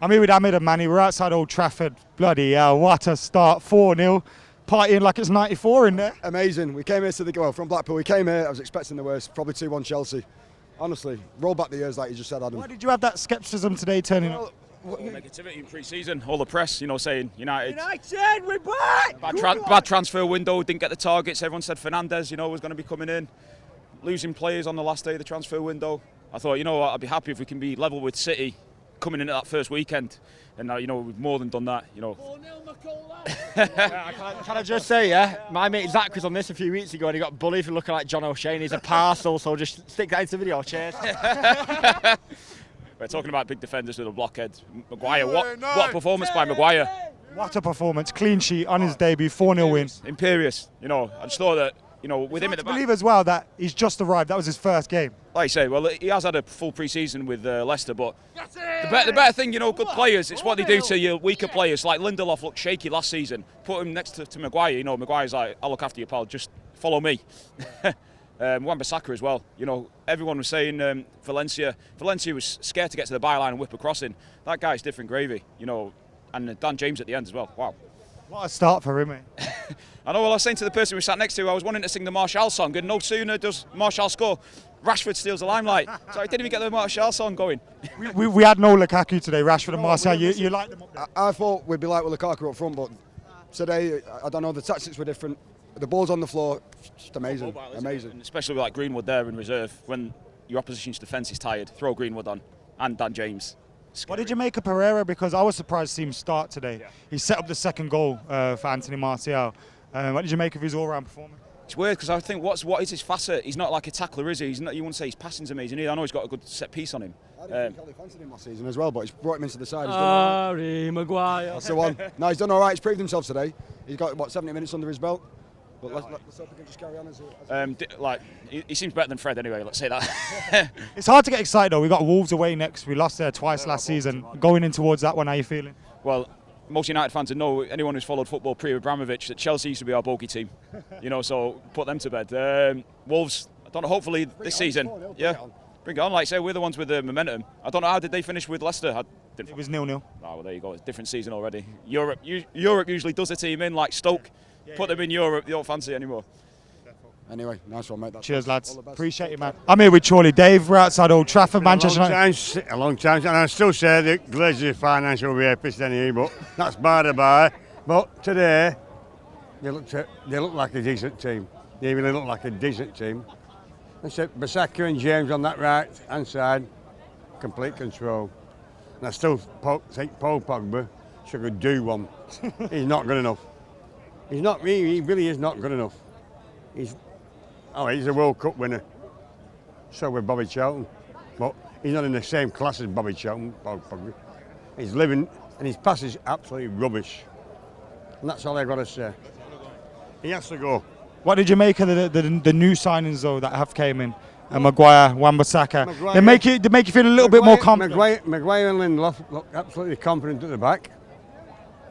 I'm here with Ahmed and Manny. We're outside Old Trafford. Bloody hell, what a start. 4-0. Partying like it's 94 in there. Amazing. We came here from Blackpool. We came here, I was expecting the worst, probably 2-1 Chelsea. Honestly, roll back the years like you just said, Adam. Why did you have that scepticism today turning up? All negativity in pre-season, all the press, saying United, we're back! Bad transfer window, didn't get the targets. Everyone said Fernandes, was going to be coming in. Losing players on the last day of the transfer window. I thought, what, I'd be happy if we can be level with City coming into that first weekend. And now, we've more than done that, Can I just say, my mate Zach was on this a few weeks ago and he got bullied for looking like John O'Shea. He's a parcel, so just stick that into video. Cheers. We're talking about big defenders with a blockhead. Maguire, what performance by Maguire. What a performance. Clean sheet on his debut, 4-0 win. Imperious. I just thought that, with him at the back. I believe as well that he's just arrived. That was his first game. Like I say, well, he has had a full pre-season with Leicester, but the better thing, good players, it's what they do to your weaker players. Like Lindelof looked shaky last season. Put him next to Maguire. Maguire's like, I'll look after you, pal. Just follow me. Wan-Bissaka as well. Everyone was saying Valencia was scared to get to the byline and whip a crossing. That guy's different gravy. And Dan James at the end as well. Wow. What a start for him, eh? I know, well, I was saying to the person we sat next to, I was wanting to sing the Martial song, and no sooner does Martial score, Rashford steals the limelight. So I didn't even get the Martial song going. we had no Lukaku today, Rashford and Martial. You liked them up there? I thought we'd be like with Lukaku up front, but today, I don't know, the tactics were different. The ball's on the floor, just amazing, amazing. And especially with like Greenwood there in reserve, when your opposition's defence is tired, throw Greenwood on, and Dan James. What did you make of Pereira? Because I was surprised to see him start today. Yeah. He set up the second goal for Anthony Martial. What did you make of his all-round performance? It's weird because I think what is his facet? He's not like a tackler, is he? He's not. You wouldn't say his passing's amazing either. I know he's got a good set piece on him. I didn't think Kelly fancied him last season as well, but he's brought him into the side. Harry Maguire. That's the one. No, he's done all right. He's proved himself today. He's got 70 minutes under his belt. But let's hope he can just carry on he seems better than Fred anyway, let's say that. It's hard to get excited though. We got Wolves away next. We lost there twice last season. Going in towards that one, how are you feeling? Well, most United fans would know, anyone who's followed football pre-Abramovich, that Chelsea used to be our bogey team. So put them to bed. Wolves, I don't know, hopefully this season. Bring it on. Like I say, we're the ones with the momentum. I don't know, how did they finish with Leicester? It was 0-0. Oh, well, there you go. It's a different season already. Europe usually does a team in, like Stoke. Put them in Europe, they don't fancy it anymore. Anyway, nice one, mate. Cheers, lads. Appreciate you, man. I'm here with Charlie Dave. We're outside Old Trafford, Manchester United. A long time, and I still say that Glazers are financial rapists anyway, but that's by the by. But today, they look like a decent team. They really look like a decent team. I said Bissaka and James on that right-hand side, complete control. And I still think Paul Pogba should do one. He's not good enough. He really is not good enough. He's a World Cup winner. So with Bobby Charlton. But he's not in the same class as Bobby Charlton, Pogba. He's living, and his pass is absolutely rubbish. And that's all I've got to say. He has to go. What did you make of the new signings though that have came in? Maguire, Wan-Bissaka. They make you feel a little bit more confident. Maguire and Lindelof look absolutely confident at the back.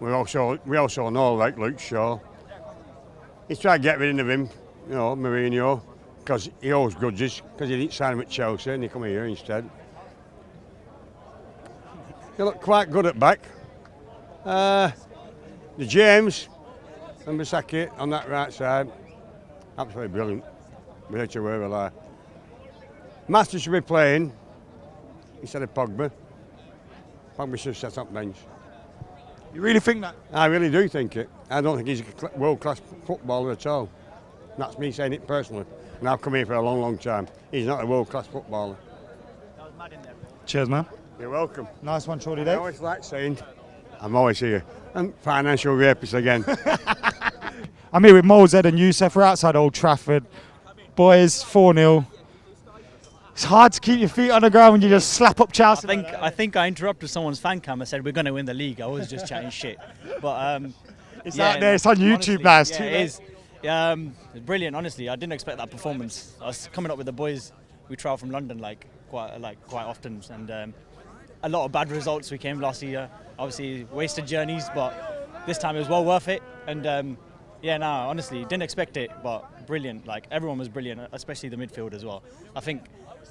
We also know, like Luke Shaw, he's trying to get rid of him, Mourinho, because he always grudges, because he didn't sign him at Chelsea and he come here instead. They look quite good at back. The James and Bissaka on that right side, absolutely brilliant, without a word of a lie. Master should be playing instead of Pogba. Pogba should set up bench. You really think that? I really do think it. I don't think he's a world-class footballer at all. That's me saying it personally. And I've come here for a long, long time. He's not a world-class footballer. Cheers, man. You're welcome. Nice one, Charlie I Dave. always like saying, I'm always here. And financial rapist again. I'm here with Mo, Zed and Youssef. We're outside Old Trafford. Boys, 4-0. It's hard to keep your feet on the ground when you just slap up Chelsea. I think I interrupted someone's fan cam and said we're going to win the league. I was just chatting shit, but it's out there. It's on YouTube now. Yeah, it is. It's brilliant. Honestly, I didn't expect that performance. I was coming up with the boys. We travel from London quite often, and a lot of bad results. We came last year. Obviously, wasted journeys, but this time it was well worth it. And honestly, didn't expect it, but brilliant. Like everyone was brilliant, especially the midfield as well. I think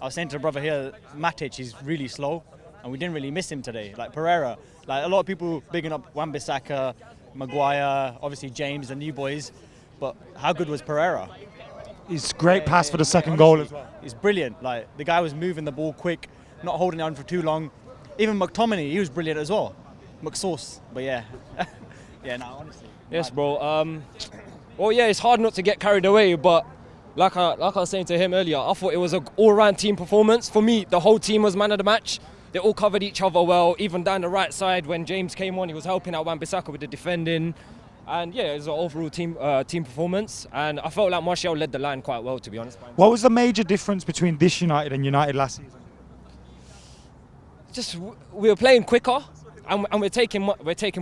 I was saying to the brother here, Matic is really slow, and we didn't really miss him today. Like Pereira, like a lot of people bigging up Wan-Bissaka, Maguire, obviously James, the new boys, but how good was Pereira? He's great pass for the second goal as well. He's brilliant. Like the guy was moving the ball quick, not holding it on for too long. Even McTominay, he was brilliant as well. McSauce, but yeah, yeah, no, honestly. Yes, bro. Well, yeah, it's hard not to get carried away, but like I was saying to him earlier, I thought it was an all-round team performance. For me, the whole team was man of the match. They all covered each other well, even down the right side when James came on, he was helping out Wan-Bissaka with the defending. And yeah, it was an overall team performance. And I felt like Martial led the line quite well, to be honest. What was the major difference between this United and United last season? Just we were playing quicker, and we're taking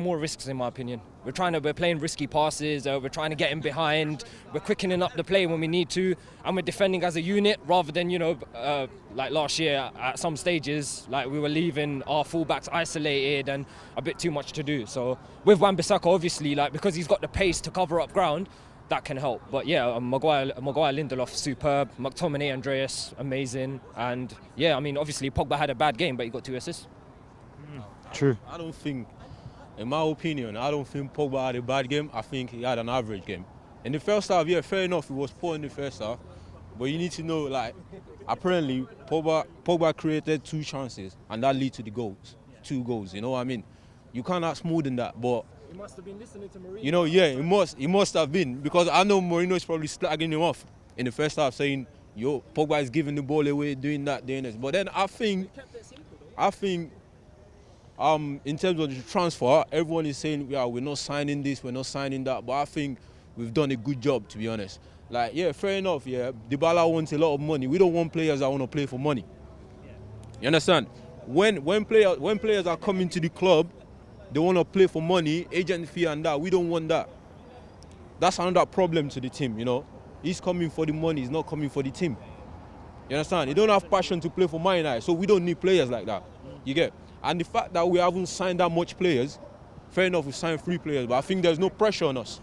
more risks, in my opinion. We're playing risky passes. We're trying to get in behind. We're quickening up the play when we need to, and we're defending as a unit rather than like last year at some stages, like we were leaving our fullbacks isolated and a bit too much to do. So with Wan-Bissaka, obviously, like because he's got the pace to cover up ground, that can help. But yeah, Maguire, Lindelof, superb. McTominay, Andreas, amazing. And yeah, I mean, obviously Pogba had a bad game, but he got 2 assists. True. I don't think, in my opinion, I don't think Pogba had a bad game. I think he had an average game. In the first half, yeah, fair enough, he was poor in the first half. But you need to know, like, apparently Pogba created 2 chances, and that led to the goals. 2 goals, you know what I mean? You can't ask more than that, but He must have been listening to Mourinho. you know, yeah, he must have been, because I know Mourinho is probably slagging him off in the first half, saying, yo, Pogba is giving the ball away, doing that, doing this. But then I think, in terms of the transfer, everyone is saying, yeah, we're not signing this, we're not signing that. But I think we've done a good job, to be honest. Like, yeah, fair enough, yeah, Dybala wants a lot of money. We don't want players that want to play for money. You understand? When players are coming to the club, they want to play for money, agent fee and that. We don't want that. That's another problem to the team, you know. He's coming for the money, he's not coming for the team. You understand? He don't have passion to play for Man United, so we don't need players like that. You get? And the fact that we haven't signed that much players, fair enough, we signed 3 players, but I think there's no pressure on us.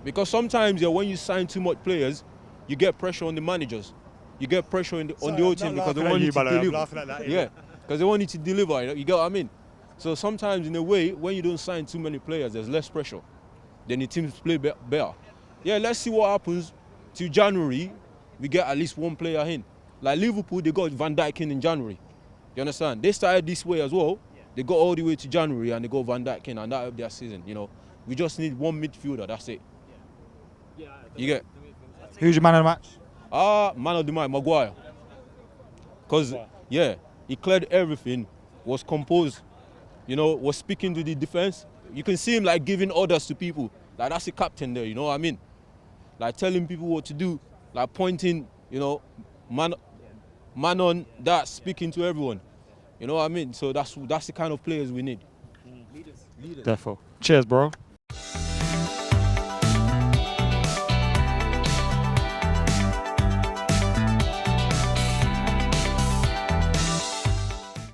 Because sometimes, yeah, when you sign too much players, you get pressure on the managers. You get pressure on the whole team because they want you to deliver. Yeah, because they want you to deliver, you get what I mean? So sometimes, in a way, when you don't sign too many players, there's less pressure. Then the teams play better. Yeah, let's see what happens till January. We get at least 1 player in. Like Liverpool, they got Van Dijk in January. You understand? They started this way as well. They got all the way to January and they got Van Dijk in, and that helped their season. You know, we just need 1 midfielder. That's it. You get? Who's your man of the match? Man of the match, Maguire. Because yeah, he cleared everything, was composed. You know, was speaking to the defense. You can see him like giving orders to people. Like that's the captain there. You know what I mean? Like telling people what to do. Like pointing. You know, man on that, speaking to everyone. You know what I mean? So that's the kind of players we need. Therefore, cheers, bro.